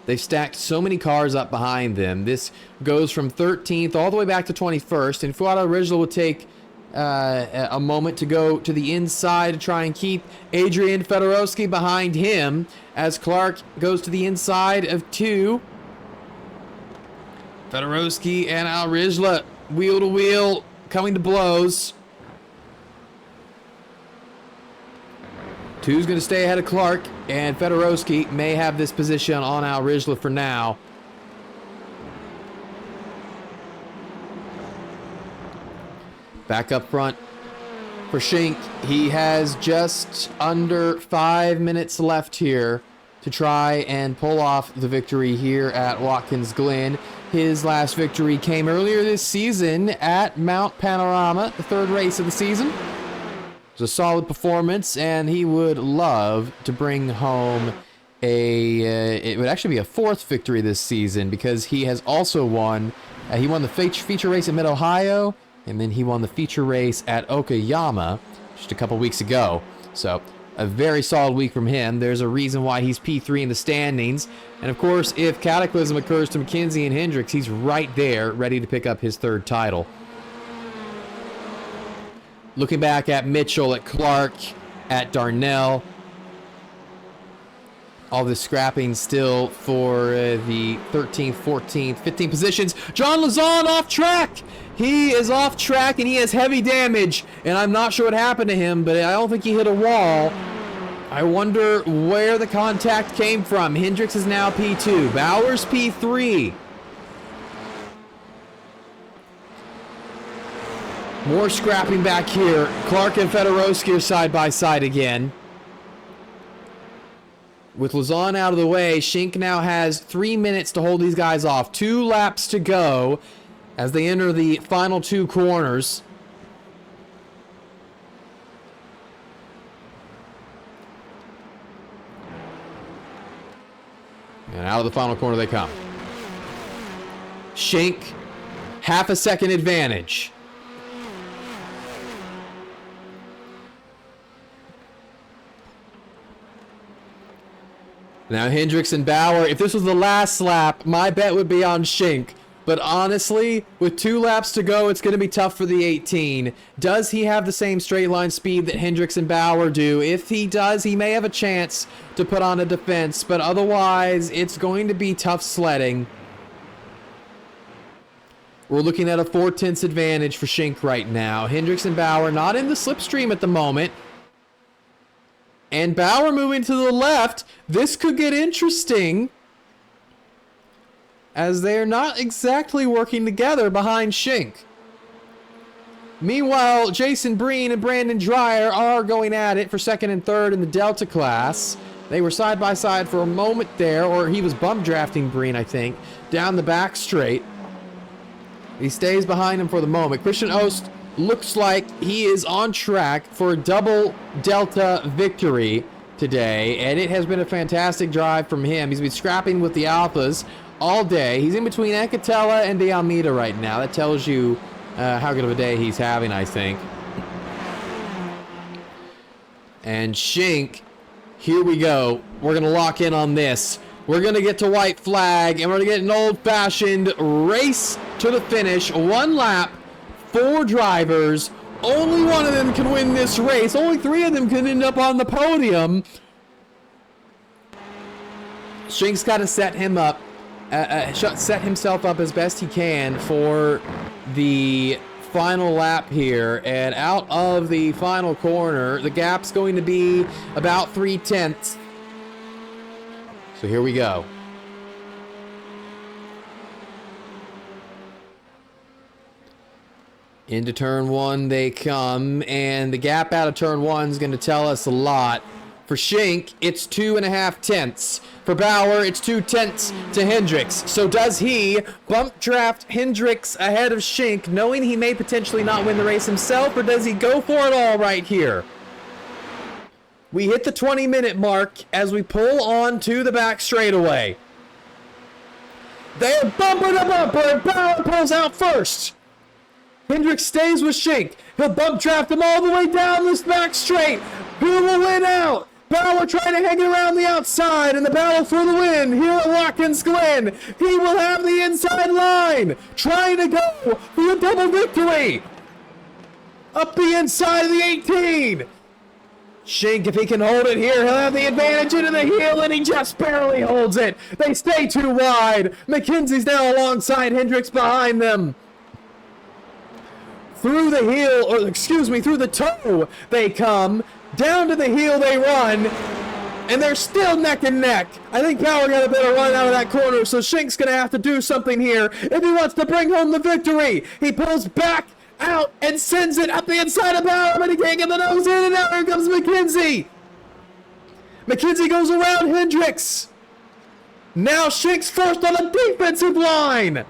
They've stacked so many cars up behind them. This goes from 13th all the way back to 21st. And Fuad Original will take a moment to go to the inside to try and keep Adrian Fedorowski behind him as Clark goes to the inside of 2. Fedorowski and Al Rizla wheel to wheel coming to blows. 2's going to stay ahead of Clark, and Fedorowski may have this position on Al Rizla for now. Back up front for Schink. He has just under 5 minutes left here to try and pull off the victory here at Watkins Glen. His last victory came earlier this season at Mount Panorama, the 3rd race of the season. It was a solid performance, and he would love to bring home it would actually be a 4th victory this season because he has also won. He won the feature race at Mid-Ohio, and then he won the feature race at Okayama just a couple weeks ago. So a very solid week from him. There's a reason why he's P3 in the standings. And of course, if Cataclysm occurs to McKenzie and Hendricks, he's right there ready to pick up his 3rd title. Looking back at Mitchell, at Clark, at Darnell. All this scrapping still for the 13th, 14th, 15th positions. John Luzon off track. He is off track and he has heavy damage. And I'm not sure what happened to him, but I don't think he hit a wall. I wonder where the contact came from. Hendricks is now P2. Bauer's P3. More scrapping back here. Clark and Fedorowski are side by side again. With Luzon out of the way, Schink now has 3 minutes to hold these guys off. 2 laps to go as they enter the final 2 corners. And out of the final corner they come. Schink, half a second advantage. Now Hendricks and Bauer, if this was the last lap, my bet would be on Schink. But honestly, with 2 laps to go, it's going to be tough for the 18. Does he have the same straight line speed that Hendricks and Bauer do? If he does, he may have a chance to put on a defense, but otherwise, it's going to be tough sledding. We're looking at a 4/10 advantage for Schink right now. Hendricks and Bauer not in the slipstream at the moment. And Bauer moving to the left. This could get interesting, as they're not exactly working together behind Schink. Meanwhile, Jason Breen and Brandon Dreyer are going at it for 2nd and 3rd in the Delta class. They were side by side for a moment there, or he was bump drafting Breen, I think, down the back straight. He stays behind him for the moment. Christian Ost looks like he is on track for a double Delta victory today, and it has been a fantastic drive from him. He's been scrapping with the Alphas all day. He's in between Ancatella and De Almeida right now. That tells you how good of a day he's having, I think. And Schink, here we go. We're going to lock in on this. We're going to get to white flag, and we're going to get an old-fashioned race to the finish. 1 lap, 4 drivers. Only one of them can win this race. Only 3 of them can end up on the podium. Schink's got to set himself up as best he can for the final lap here, and out of the final corner, the gap's going to be about 3/10. So here we go. Into turn one they come, and the gap out of turn one is going to tell us a lot. For Schink, it's 2.5 tenths. For Bauer, it's 2 tenths to Hendricks. So does he bump draft Hendricks ahead of Schink, knowing he may potentially not win the race himself, or does he go for it all right here? We hit the 20-minute mark as we pull on to the back straightaway. They're bumper to bumper, and Bauer pulls out first. Hendricks stays with Schink. He'll bump draft him all the way down this back straight. Who will win out? Bauer trying to hang it around the outside in the battle for the win here at Watkins Glen. He will have the inside line, trying to go for a double victory. Up the inside of the 18. Schink, if he can hold it here, he'll have the advantage into the heel, and he just barely holds it. They stay too wide. McKenzie's now alongside Hendricks behind them. Through the heel, or excuse me, through the toe they come. Down to the heel they run, and they're still neck and neck. I think Bauer got a better run out of that corner, so Schink's going to have to do something here if he wants to bring home the victory. He pulls back out and sends it up the inside of Bauer, but he can't get the nose in, and now here comes McKenzie. McKenzie goes around Hendricks. Now Schink's first on the defensive line.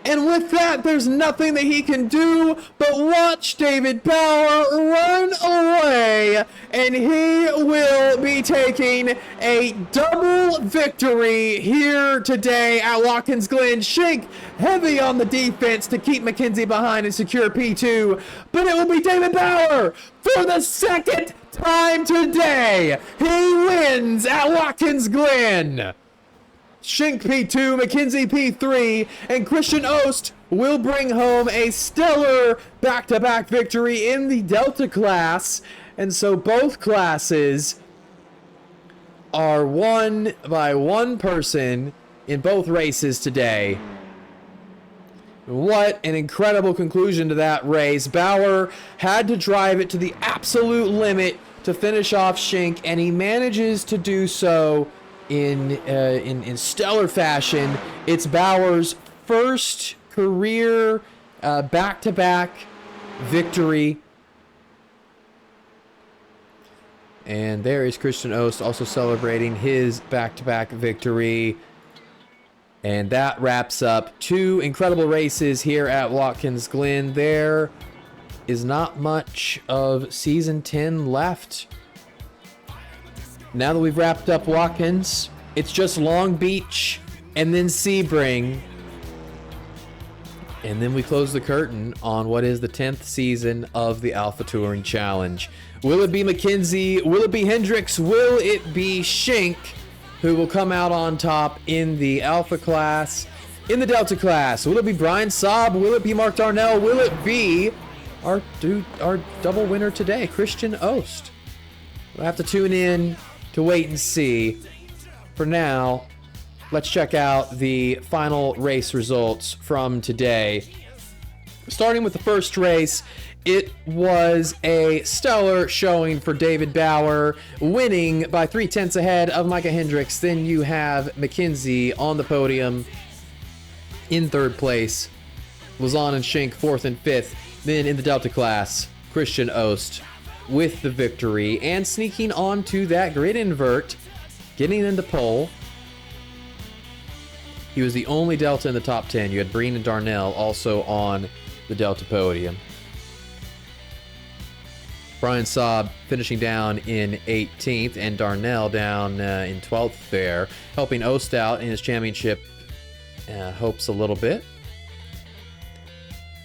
And with that, there's nothing that he can do but watch David Bauer run away. And he will be taking a double victory here today at Watkins Glen. Schink heavy on the defense to keep McKenzie behind and secure P2. But it will be David Bauer for the second time today. He wins at Watkins Glen. Schink P2, McKenzie P3, and Christian Ost will bring home a stellar back-to-back victory in the Delta class. And so both classes are won by one person in both races today. What an incredible conclusion to that race. Bauer had to drive it to the absolute limit to finish off Schink, and he manages to do so in stellar fashion. It's Bauer's first career back-to-back victory. And there is Christian Ost also celebrating his back-to-back victory. And that wraps up two incredible races here at Watkins Glen. There is not much of Season 10 left. Now that we've wrapped up Watkins, it's just Long Beach and then Sebring. And then we close the curtain on what is the 10th season of the Alpha Touring Challenge. Will it be McKenzie? Will it be Hendricks? Will it be Schink who will come out on top in the Alpha class? In the Delta class, will it be Brian Saab? Will it be Mark Darnell? Will it be our double winner today, Christian Ost? We'll have to tune in to wait and see. For now, let's check out the final race results from today. Starting with the first race, it was a stellar showing for David Bauer, winning by 3/10 ahead of Micah Hendricks. Then you have McKenzie on the podium in third place. Lazan and Schink fourth and fifth. Then in the Delta class, Christian Ost with the victory and sneaking onto that grid invert, getting into pole. He was the only Delta in the top 10. You had Breen and Darnell also on the Delta podium. Brian Saab finishing down in 18th and Darnell down in 12th there, helping Ost out in his championship hopes a little bit.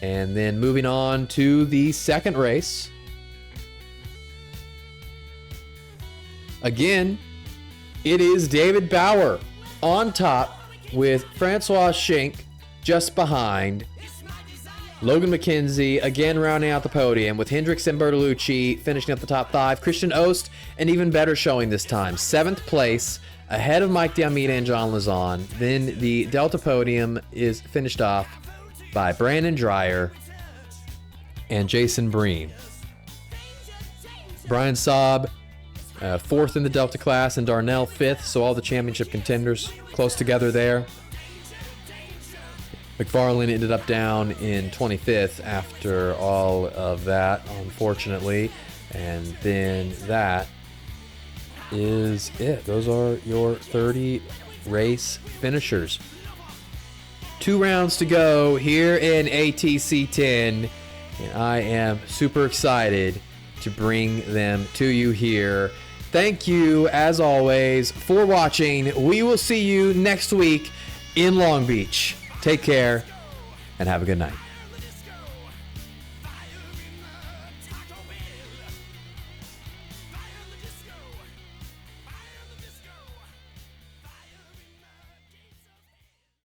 And then moving on to the second race. Again, it is David Bauer on top with Francois Schink just behind. Logan McKenzie again rounding out the podium with Hendricks and Bertolucci finishing up the top five. Christian Ost, an even better showing this time. 7th place ahead of Mike D'Amita and John Lazan. Then the Delta podium is finished off by Brandon Dreyer and Jason Breen. Brian Saab, fourth in the Delta class, and Darnell fifth, so all the championship contenders close together there. McFarland ended up down in 25th after all of that, unfortunately. And then that is it. Those are your 30 race finishers. 2 rounds to go here in ATC 10, and I am super excited to bring them to you here. Thank you, as always, for watching. We will see you next week in Long Beach. Take care and have a good night.